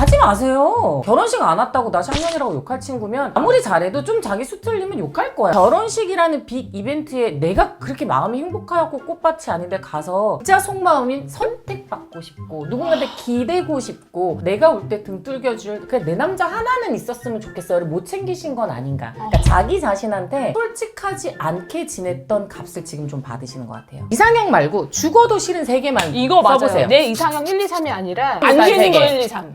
하지 마세요. 결혼식 안 왔다고 나 쌍년이라고 욕할 친구면 아무리 잘해도 좀 자기 수 틀리면 욕할 거야. 결혼식이라는 빅 이벤트에 내가 그렇게 마음이 행복하고 꽃밭이 아닌데 가서 진짜 속마음인 선택받고 싶고 누군가한테 기대고 싶고 내가 올 때 등 뚫겨줄 그래 내 남자 하나는 있었으면 좋겠어요를 못 챙기신 건 아닌가. 그러니까 자기 자신한테 솔직하지 않게 지냈던 값을 지금 좀 받으시는 것 같아요. 이상형 말고 죽어도 싫은 3개만 이거 맞아요. 써보세요. 내 이상형 1, 2, 3이 아니라 일단 안 되는 거 세 개. 1, 2, 3.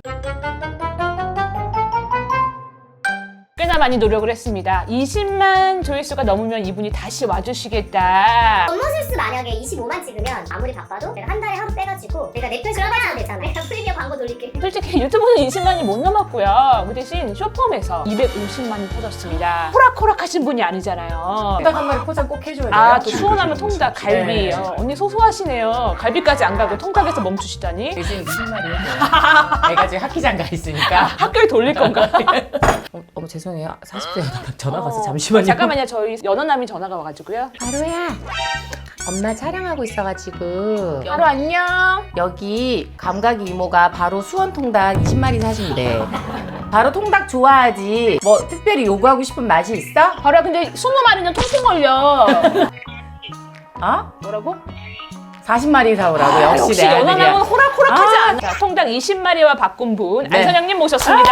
꽤나 많이 노력을 했습니다. 20만 조회수가 넘으면 이분이 다시 와주시겠다. 업무 실수 만약에 25만 찍으면 아무리 바빠도 내가 한 달에 하루 빼가지고 내가 내 편 실어가지면 되잖아. 내가 프리미어 광고 돌릴게. 솔직히 유튜브는 20만이 못 넘었고요. 그 대신 쇼폼에서 250만이 터졌습니다. 호락호락하신 분이 아니잖아요. 통닭 한 마리 포장 꼭 해줘야 돼요. 아, 추원하면 통닭, 갈비. 네. 언니 소소하시네요. 갈비까지 안 가고 통닭에서 멈추시다니. 대신 20마리 해줘요. 내가 지금 학기장 가 있으니까. 학교에 돌릴 건가? 어머 죄송해요. 40대 전화가 와서 잠시만요. 잠깐만요. 저희 연어남이 전화가 와가지고요. 하루야. 엄마 촬영하고 있어가지고 하루 안녕. 여기 감각이 이모가 바로 수원 통닭 20마리 사준대. 바로 통닭 좋아하지. 뭐 특별히 요구하고 싶은 맛이 있어? 바로 근데 20마리는 통통 걸려. 어? 뭐라고? 40마리 사오라고. 역시 역시 내 아들이야. 연어남은 호락호락하지 아. 않아. 자, 통닭 20마리와 바꾼 분 네. 안선영님 모셨습니다.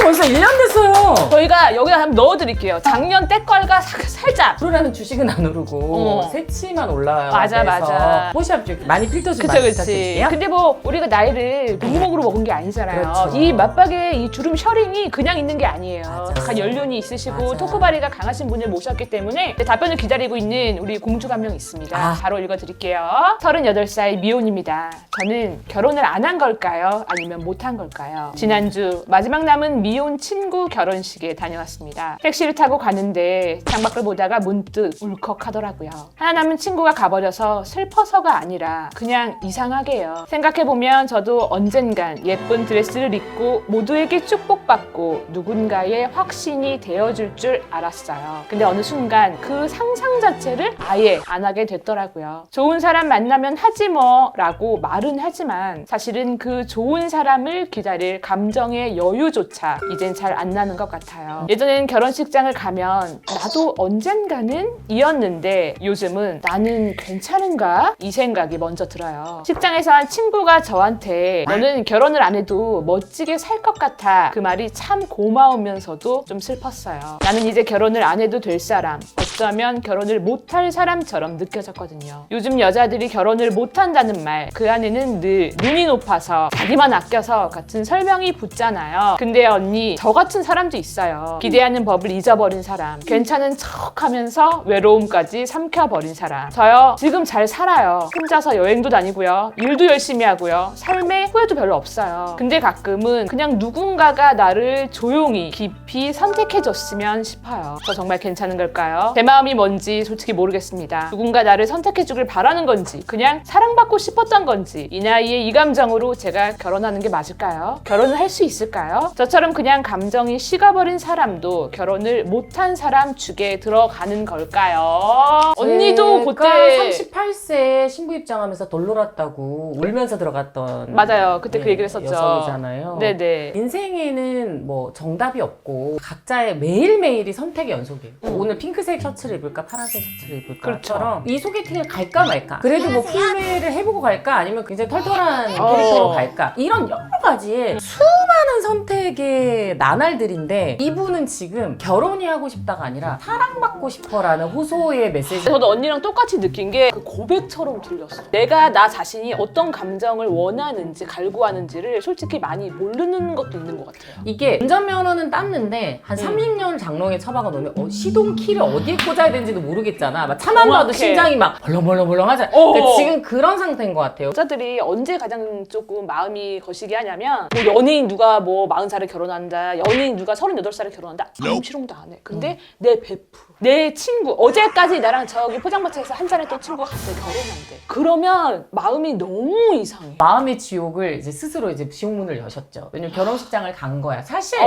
벌써 1년 됐어요. 저희가 여기다 한번 넣어드릴게요. 작년 때걸과 살짝. 프로라는 주식은 안 오르고 새치만 올라와요. 맞아, 그래서 맞아. 포샵 좀 많이 필터 좀 그쵸, 많이 그치. 부탁드릴게요. 근데 뭐 우리가 나이를 묵묵으로 먹은 게 아니잖아요. 그렇죠. 이 맞박의 이 주름 셔링이 그냥 있는 게 아니에요. 맞아. 약간 연륜이 있으시고 맞아. 토크바리가 강하신 분을 모셨기 때문에 답변을 기다리고 있는 우리 공주가 한 명 있습니다. 아. 바로 읽어드릴게요. 38살 미혼입니다. 저는 결혼을 안 한 걸까요? 아니면 못 한 걸까요? 지난주 마지막 남은 미혼 친구 결혼식에 다녀왔습니다. 택시를 타고 가는데 창밖을 보다가 문득 울컥하더라고요. 하나 남은 친구가 가버려서 슬퍼서가 아니라 그냥 이상하게요. 생각해보면 저도 언젠간 예쁜 드레스를 입고 모두에게 축복받고 누군가의 확신이 되어줄 줄 알았어요. 근데 어느 순간 그 상상 자체를 아예 안 하게 됐더라고요. 좋은 사람 만나면 하지 뭐 라고 말은 하지만 사실은 그 좋은 사람을 기다릴 감정의 여유조차 이젠 잘 안 나는 것 같아요. 예전엔 결혼식장을 가면 나도 언젠가는 이었는데 요즘은 나는 괜찮은가? 이 생각이 먼저 들어요. 식장에서 한 친구가 저한테 너는 결혼을 안 해도 멋지게 살 것 같아. 그 말이 참 고마우면서도 좀 슬펐어요. 나는 이제 결혼을 안 해도 될 사람, 어쩌면 결혼을 못할 사람처럼 느껴졌거든요. 요즘 여자들이 결혼을 못한다는 말, 그 안에는 늘 눈이 높아서 자기만 아껴서 같은 설명이 붙잖아요. 근데 언니, 저 같은 사람도 있어요. 기대하는 법을 잊어버린 사람, 괜찮은 척하면서 외로움까지 삼켜버린 사람. 저요, 지금 잘 살아요. 혼자서 여행도 다니고요, 일도 열심히 하고요, 삶에 후회도 별로 없어요. 근데 가끔은 그냥 누군가가 나를 조용히 깊이 선택해줬으면 싶어요. 저 정말 괜찮은 걸까요? 제 마음이 뭔지 솔직히 모르겠습니다. 누군가 나를 선택해주길 바라는 건지 그냥 사랑받고 싶었던 건지 이 나이에 이 감정으로 제가 결혼하는 게 맞을까요? 결혼을 할 수 있을까요? 저처럼 그냥 감정이 식어버린 사람도 결혼을 못한 사람 축에 들어가는 걸까요? 언니도 그때 38세 신부 입장하면서 돌놀았다고 울면서 들어갔던 맞아요. 그때 그 얘기를 했었죠. 여성이잖아요. 네네. 인생에는 뭐 정답이 없고 각자의 매일매일이 선택의 연속이에요. 오늘 핑크색 셔츠를 입을까 파란색 셔츠를 입을까처럼 이 소개팅을 갈까 말까 그래도 뭐 풀메를 해보고 갈까 아니면 굉장히 털털한 캐릭터로 갈까 이런 여러 가지의 수많은 선택의 나날들인데 이분은 지금 결혼이 하고 싶다가 아니라 사랑받고 싶어라는 호소의 메시지. 저도 언니랑 똑같이 느낀 게 그 고백처럼 들렸어. 내가 나 자신이 어떤 감정을 원하는지 갈구하는지를 솔직히 많이 모르는 것도 있는 것 같아요. 이게 운전면허는 땄는데 한 30년을 장롱에 처박아 놓으면 시동 키를 어디에 꽂아야 되는지도 모르겠잖아. 막 차만 봐도 정확해. 심장이 막 벌렁벌렁벌렁 하잖아. 그러니까 지금 그런 상태인 것 같아요. 여자들이 언제 가장 조금 마음이 거시기 하냐면 뭐 연예인 누가 뭐 뭐 40살에 결혼한다, 연인 누가 38살에 결혼한다, 아무 실험도 안 해. 근데 내 베프, 내 친구, 어제까지 나랑 저기 포장마차에서 한 잔에 또 친구가 갑자기 결혼한대. 그러면 마음이 너무 이상해. 마음의 지옥을 이제 스스로 이제 지옥문을 여셨죠. 왜냐면 결혼식장을 간 거야. 사실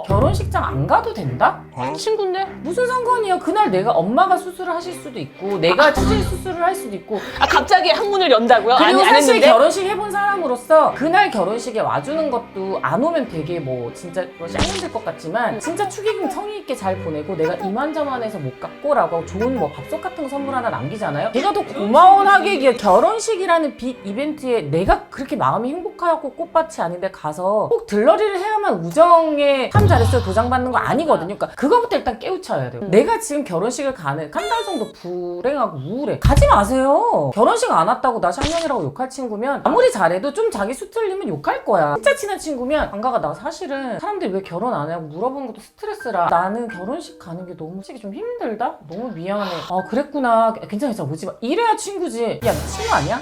결혼식장 안 가도 된다? 친구인데? 무슨 상관이야. 그날 내가 엄마가 수술을 하실 수도 있고 내가 수질 수술을 할 수도 있고 아 갑자기 항문을 연다고요? 그리고 안 사실 했는데? 결혼식 해본 사람으로서 그날 결혼식에 와주는 것도 안 오면 되게 뭐 진짜 쌍년될 것 같지만 진짜 축의금 성의 있게 잘 보내고 내가 이만저만해서 못 갔고 라고 하고 좋은 뭐 밥솥 같은 거 선물 하나 남기잖아요. 걔가 더 고마운 하객이야. 결혼식이라는 빅 이벤트에 내가 그렇게 마음이 행복하고 꽃밭이 아닌데 가서 꼭 들러리를 해야만 우정에 참 잘했어요 도장 받는 거 아니거든요. 그러니까 그거부터 일단 깨우쳐야 돼요. 내가 지금 결혼식을 가는 한 달 정도 불행하고 우울해. 가지 마세요. 결혼식 안 왔다고 나 쌍년이라고 욕할 친구면 아무리 잘해도 좀 자기 수 틀리면 욕할 거야. 진짜 친한 친구면 안 가가. 나 사실은 사람들이 왜 결혼 안 하냐고 물어보는 것도 스트레스라. 나는 결혼식 가는 게 너무 솔직히 좀 힘들다? 너무 미안해. 아 그랬구나. 괜찮아 오지 마. 이래야 친구지. 야 너 친구 아니야?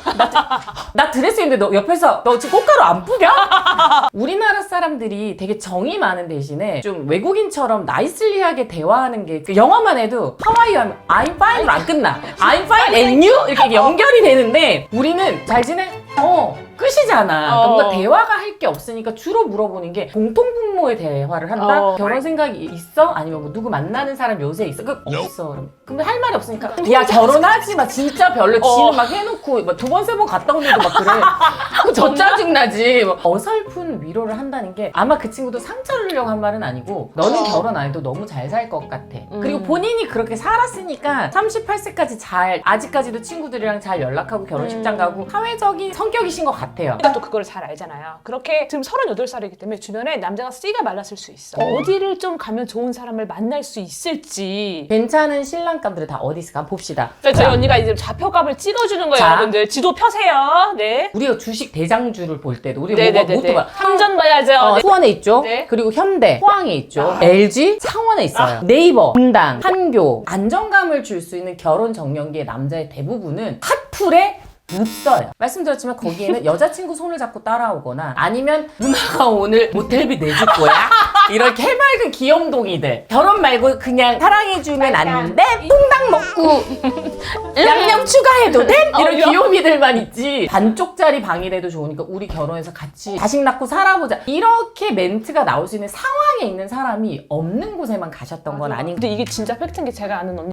나 드레스 입는데 너 옆에서 너 지금 꽃가루 안 뿌려? 우리나라 사람들이 되게 정이 많은 대신에 좀 외국인처럼 나이슬리하게 대화하는 게 그 영어만 해도 How are you? 하면 I'm fine으로 안 끝나. I'm fine and you? 이렇게 연결이 되는데 우리는 잘 지내? 끝이잖아. 그러니까 뭔가 대화가 할 게 없으니까 주로 물어보는 게 공통분모의 대화를 한다? 결혼 생각이 있어? 아니면 뭐 누구 만나는 사람 요새 있어? 없어. 그럼 할 말이 없으니까 야 결혼하지 마. 진짜 별로 지는 막 해놓고 막 2번 3번 갔다 오는데도 막 그래. 저 짜증나지. 어설픈 위로를 한다는 게 아마 그 친구도 상처를 주려고 한 말은 아니고 너는 결혼 안 해도 너무 잘 살 것 같아. 그리고 본인이 그렇게 살았으니까 38세까지 아직까지도 친구들이랑 잘 연락하고 결혼식장 가고 사회적인 성격이신 것 같아요. 제가 또 그걸 잘 알잖아요. 그렇게 지금 38살이기 때문에 주변에 남자가 씨가 말랐을 수 있어. 어디를 좀 가면 좋은 사람을 만날 수 있을지. 괜찮은 신랑감들이 다 어디 있을까? 한번 봅시다. 저희 언니가 이제 좌표값을 찍어주는 거예요, 자. 여러분들. 지도 펴세요. 네. 우리가 주식 대장주를 볼 때도 우리가 네네네네. 뭐도 봐. 삼전 봐야죠. 수원에 있죠. 네. 그리고 현대, 포항에 있죠. LG, 창원에 있어요. 네이버, 분당, 한교. 안정감을 줄 수 있는 결혼 정년기의 남자의 대부분은 핫플에 없어요. 말씀드렸지만 거기에는 여자친구 손을 잡고 따라오거나 아니면 누나가 오늘 모텔비 내줄 거야? 이렇게 해맑은 귀염둥이들. 결혼 말고 그냥 사랑해주면 안 돼? 퐁당 먹고 양념 추가해도 돼? 이런 귀요미들만 있지. 반쪽짜리 방이라도 좋으니까 우리 결혼해서 같이 자식 낳고 살아보자. 이렇게 멘트가 나올 수 있는 상황에 있는 사람이 없는 곳에만 가셨던 건 아닌. 근데 이게 진짜 팩트인 게 제가 아는 언니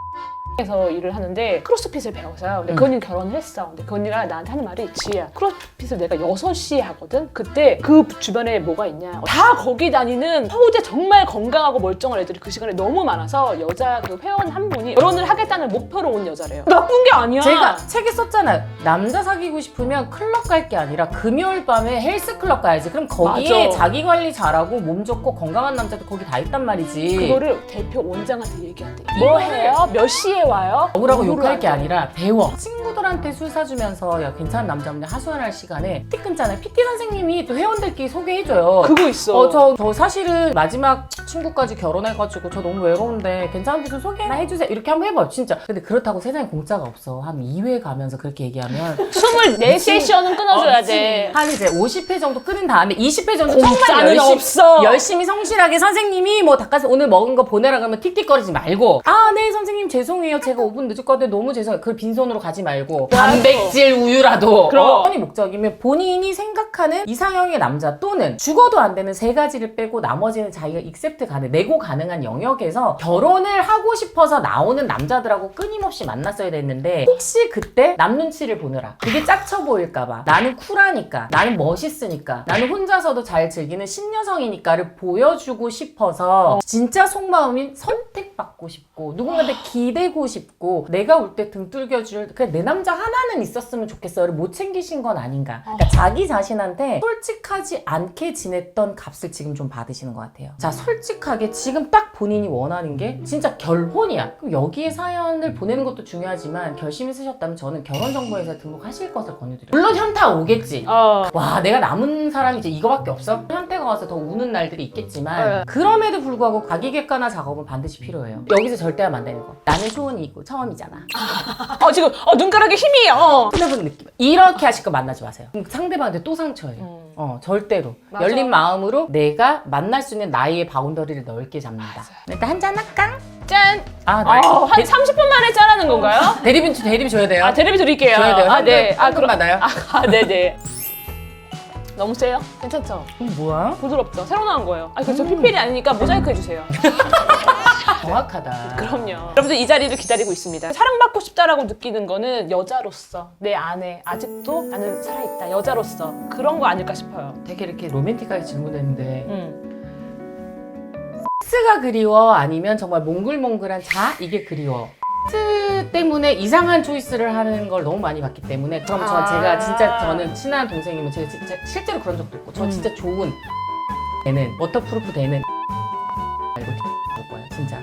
에서 일을 하는데 크로스핏을 배웠어요. 근데 그 언니는 결혼을 했어. 근데 그 언니가 나한테 하는 말이 지혜야, 크로스핏을 내가 6시에 하거든? 그때 그 주변에 뭐가 있냐, 다 거기 다니는 서울대 정말 건강하고 멀쩡한 애들이 그 시간에 너무 많아서 여자 그 회원 한 분이 결혼을 하겠다는 목표로 온 여자래요. 나쁜 게 아니야. 제가 책에 썼잖아요. 남자 사귀고 싶으면 클럽 갈 게 아니라 금요일 밤에 헬스클럽 가야지. 그럼 거기에 맞아. 자기 관리 잘하고 몸 좋고 건강한 남자도 거기 다 있단 말이지. 그거를 대표 원장한테 얘기한대. 뭐 해요? 몇 시에 와요? 먹으라고 뭐로 욕할 게 하죠? 아니라 배워. 친구들한테 술 사주면서 야 괜찮은 남자분들 하소연할 시간에 PT 끊잖아요. PT 선생님이 또 회원들끼리 소개해줘요. 그거 있어. 저 사실은 마지막 친구까지 결혼해가지고 저 너무 외로운데 괜찮은 분 소개나 해주세요. 이렇게 한번 해봐 진짜. 근데 그렇다고 세상에 공짜가 없어. 한 2회 가면서 그렇게 얘기하면 24세션은 끊어줘야 돼. 한 이제 50회 정도 끊은 다음에 20회 정도 공짜는 정말 없어. 열심히 성실하게 선생님이 뭐 닭가슴 오늘 먹은 거 보내라 그러면 틱틱거리지 말고 아 네 선생님 죄송해요 제가 5분 늦을 건데 너무 죄송해요. 그걸 빈손으로 가지 말고 단백질 우유라도 그럼. 선이 목적이면 본인이 생각하는 이상형의 남자 또는 죽어도 안 되는 3가지를 빼고 나머지는 자기가 익셉트 가능 내고 가능한 영역에서 결혼을 하고 싶어서 나오는 남자들하고 끊임없이 만났어야 됐는데 혹시 그때 남 눈치를 보느라 그게 짝쳐 보일까봐 나는 쿨하니까 나는 멋있으니까 나는 혼자서도 잘 즐기는 신여성이니까를 보여주고 싶어서 진짜 속마음인 선택받고 싶고 누군가한테 기대고 싶고 내가 올 때 등 뚫겨줄 그냥 내 남자 하나는 있었으면 좋겠어를 못 챙기신 건 아닌가. 그러니까 자기 자신한테 솔직하지 않게 지냈던 값을 지금 좀 받으시는 것 같아요. 자 솔직하게 지금 딱 본인이 원하는 게 진짜 결혼이야. 그럼 여기에 사연을 보내는 것도 중요하지만 결심이 쓰셨다면 저는 결혼정보회사에 등록하실 것을 권유드려요. 물론 현타 오겠지. 와 내가 남은 사람이 이제 이거밖에 없어? 현태가 와서 더 우는 날들이 있겠지만 그럼에도 불구하고 자기객관화 작업은 반드시 필요해요. 여기서 절대 하면 안 되는 거. 나는 초원이 있고 처음이잖아. 지금 눈가락에 힘이 손해보는 느낌. 이렇게 하실 거 만나지 마세요. 그럼 상대방한테 또 상처예요. 절대로. 맞아. 열린 마음으로 내가 만날 수 있는 나이의 바운더리를 넓게 잡는다. 맞아. 일단 한잔 할까? 짠! 아, 한 30분 만에 짠하는 건가요? 대리비 줘야 돼요. 아, 대리비 드릴게요. 줘야 돼요. 아, 네. 그럼 받아요. 네네. 너무 세요? 괜찮죠? 뭐야? 부드럽죠? 새로 나온 거예요. 아, 저 PPL이 아니니까 모자이크 해주세요. 정확하다. 그럼요. 여러분들 이 자리를 기다리고 있습니다. 사랑받고 싶다라고 느끼는 거는 여자로서 내 안에 아직도 나는 살아있다. 여자로서 그런 거 아닐까 싶어요. 되게 이렇게 로맨틱하게 질문했는데 섹스가 그리워? 아니면 정말 몽글몽글한 자? 이게 그리워? 섹스 때문에 이상한 초이스를 하는 걸 너무 많이 봤기 때문에 그럼 제가 진짜 저는 친한 동생이면 제가 진짜 실제로 그런 적도 있고 저 진짜 좋은 되는 워터프루프 되는 이거 볼 거예요 진짜.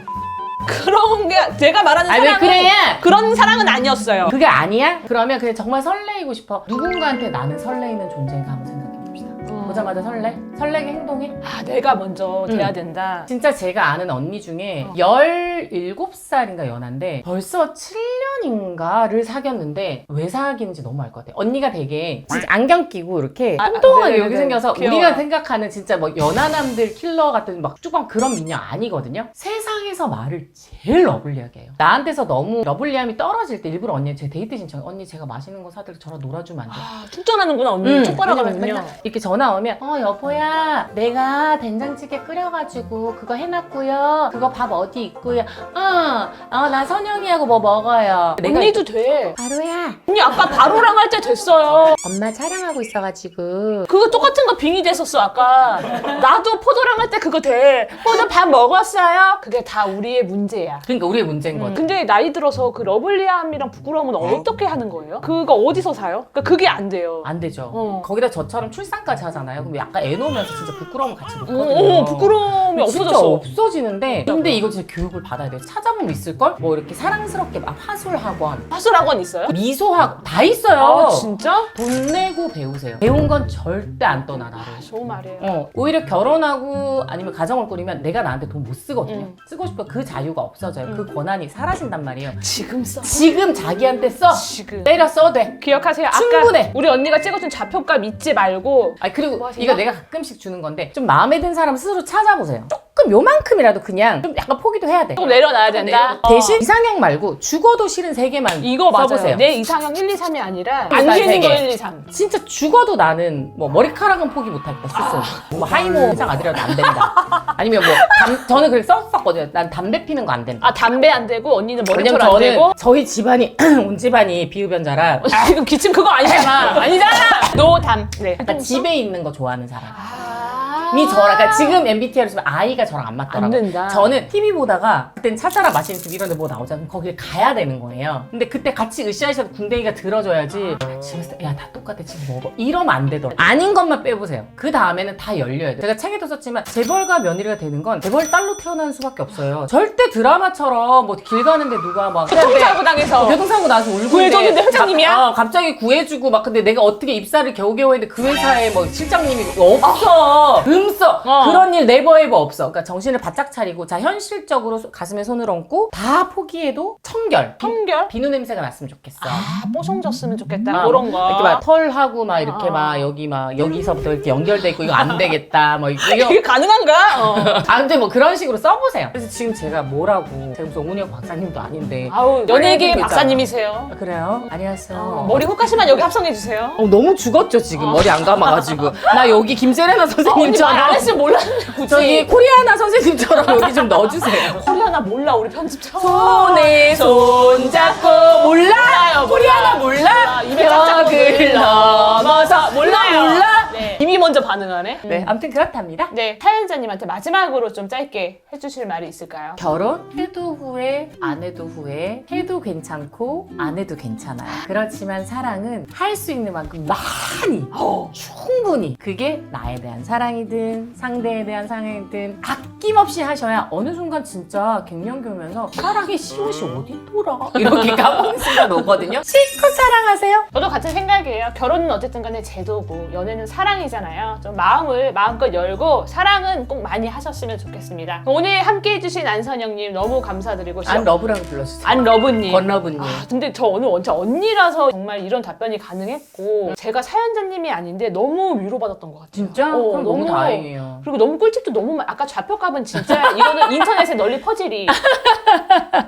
그런 게 제가 말하는 아니 왜 사랑은 그래? 그런 사랑은 아니었어요. 그게 아니야? 그러면 그냥 정말 설레이고 싶어. 누군가한테 나는 설레이는 존재인가 한번 생각해 봅시다. 보자마자 설레? 설레게 행동해? 아, 내가 먼저 돼야 된다. 진짜 제가 아는 언니 중에 17살인가 연한데 벌써 7년인가를 사귀었는데 왜 사귀는지 너무 알 것 같아요. 언니가 되게 진짜 안경 끼고 이렇게 통통하게 네네네. 이렇게 생겨서 귀여워요. 우리가 생각하는 진짜 뭐 연하남들 킬러 같은 막 쭈방 그런 미녀 아니거든요. 세상에서 말을 제일 러블리하게 해요. 나한테서 너무 러블리함이 떨어질 때 일부러 언니 제 데이트 신청 언니 제가 맛있는 거 사드려 저랑 놀아주면 안 돼요? 아, 충전하는구나 언니. 촉발하거든요. 왜냐면 맨날 이렇게 전화 오면 여보야 내가 된장찌개 끓여가지고 그거 해놨고요 그거 밥 어디 있고요 나 선영이하고 뭐 먹어요 언니도 돼. 바로야 언니 아까 바로랑 할 때 됐어요. 엄마 촬영하고 있어가지고 그거 똑같은 거 빙의 됐었어 아까. 나도 포도랑 할 때 그거 돼. 포도 밥 먹었어요? 그게 다 우리의 문제야. 그러니까 우리의 문제인 거지. 근데 나이 들어서 그 러블리함이랑 부끄러움은 어떻게 하는 거예요? 그거 어디서 사요? 그러니까 그게 안 돼요. 안 되죠. 어. 거기다 저처럼 출산까지 하잖아요. 그럼 약간 애 놓으면서 진짜 부끄러움 같이 놓거든요. 부끄러움이 진짜 없어졌어. 없어지는데 근데 이거 진짜 교육을 받아야 돼요. 찾아보면 있을걸? 뭐 이렇게 사랑스럽게 막 화술학원 화술학원 있어요? 미소학 다 있어요. 아 진짜? 돈 내고 배우세요. 배운 건 절대 안 떠나 나를. 좋은 말이에요. 오히려 결혼하고 아니면 가정을 꾸리면 내가 나한테 돈 못 쓰거든요. 쓰고 싶어 그 자유가 없어져요. 그 권한이 사라진단 말이에요. 지금 써. 지금 자기한테 써. 지금. 때려 써도 돼. 기억하세요. 충분해. 아까 우리 언니가 찍어준 좌표값 잊지 말고. 그리고 뭐 하시나? 이거 내가 가끔씩 주는 건데 좀 마음에 든 사람 스스로 찾아보세요. 조금 요만큼이라도 그냥 좀 약간 포기도 해야 돼. 조금 내려놔야 된다. 대신 이상형 말고 죽어도 싫은 3개만 이거 맞아요. 써보세요. 내 이상형 1, 2, 3이 아니라 나 안 세 되는 거 개. 1, 2, 3. 진짜 죽어도 나는 뭐 머리카락은 포기 못하겠다 스스로. 뭐 하이모 회장 아들이라도 안 된다. 아니면 뭐 저는 그렇게 썼었거든요. 난 담배 피는 거 안 된다. 아 담배 안 되고 언니는 머리털 왜냐면 안 저는 되고. 저희 집안이 온 집안이 비흡연자라 지금 기침 그거 아니잖아. 아니잖아. 노담. 네. 약간 집에 있는 거 좋아하는 사람. 아. 이 저랑 그러니까 지금 MBTI로 치면 아이가 저랑 안 맞더라고요. 안 된다. 저는 TV 보다가 그땐 찾아라 맛있는 집 이런 데 뭐 나오잖아요. 거길 가야 되는 거예요. 근데 그때 같이 으쌰으쌰 궁뎅이가 들어줘야지 집에서 야 다 똑같아 지금 먹어 이러면 안 되더라고요. 아닌 것만 빼보세요. 그 다음에는 다 열려야 돼요. 제가 책에도 썼지만 재벌가 며느리가 되는 건 재벌 딸로 태어나는 수밖에 없어요. 절대 드라마처럼 뭐 길 가는데 누가 막 교통사고 당해서. 교통사고 나서 울고 구해줬는데 있는데 회장님이야? 갑자기 구해주고 막 근데 내가 어떻게 입사를 겨우겨우 했는데 그 회사에 뭐 실장님이 없어. 음써. 그런 일 네버 에버 없어. 그러니까 정신을 바짝 차리고 자 현실적으로 가슴에 손을 얹고 다 포기해도 청결. 청결? 비누 냄새가 났으면 좋겠어. 아 뽀송졌으면 좋겠다. 그런 거. 이렇게 막 털하고 막 이렇게 막 여기 막 여기서부터 이렇게 연결돼 있고 이거 안 되겠다. 뭐 이거 이게 가능한가? 아무튼 뭐 그런 식으로 써보세요. 그래서 지금 제가 뭐라고 제가 무슨 오은영 박사님도 아닌데 아우 연예계 있잖아. 박사님이세요. 그래요? 안녕하세요. 머리 후까지만 여기 합성해 주세요. 너무 죽었죠 지금 머리 안 감아가지고 나 여기 김세레나 언니 말 안 선생님처럼 했으면 몰랐는데 굳이. 저기 코리아나 선생님처럼 여기 좀 넣어주세요. 코리아나 몰라 우리 편집처럼. 손에 손 잡고 몰라요 코리아나 몰라 입에 짝짝 벽을 넘어서 몰라요. 네. 이미 먼저 반응하네. 네 아무튼 그렇답니다. 네, 사연자님한테 마지막으로 좀 짧게 해주실 말이 있을까요? 결혼 해도 후회 안 해도 후회 해도 괜찮고 안 해도 괜찮아요. 그렇지만 사랑은 할 수 있는 만큼 많이 충분히 그게 나에 대한 사랑이든 상대에 대한 사랑이든 아낌없이 하셔야 어느 순간 진짜 갱년기 오면서 사랑의 시옷이 어딨더라 이렇게 까먹는 순간 오거든요. 실컷 사랑하세요. 저도 같은 생각이에요. 결혼은 어쨌든 간에 제도고 연애는 사랑이잖아요. 있잖아요. 좀 마음을 마음껏 열고 사랑은 꼭 많이 하셨으면 좋겠습니다. 오늘 함께 해주신 안선영님 너무 감사드리고 안 러브라고 불러주세요. 안러브님. 건러브님. 근데 저 오늘 완전 언니라서 정말 이런 답변이 가능했고 제가 사연자님이 아닌데 너무 위로받았던 것 같아요. 진짜? 그럼 너무 다행이에요. 그리고 너무 꿀팁도 너무 아까 좌표값은 진짜 이거는 인터넷에 널리 퍼지리.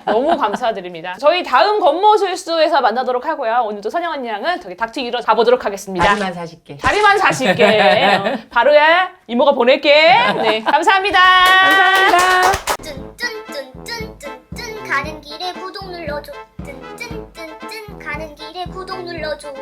너무 감사드립니다. 저희 다음 겉모술수에서 만나도록 하고요. 오늘도 선영 언니랑은 저기 닭튀기로 가보도록 하겠습니다. 다리만 40개. 다리만 40개. 바로야 이모가 보낼게. 네, 감사합니다. 감사합니다. 뚠뚠뚠뚠뚠뚠 가는 길에 구독 눌러줘. 뚠뚠뚠뚠 가는 길에 구독 눌러줘.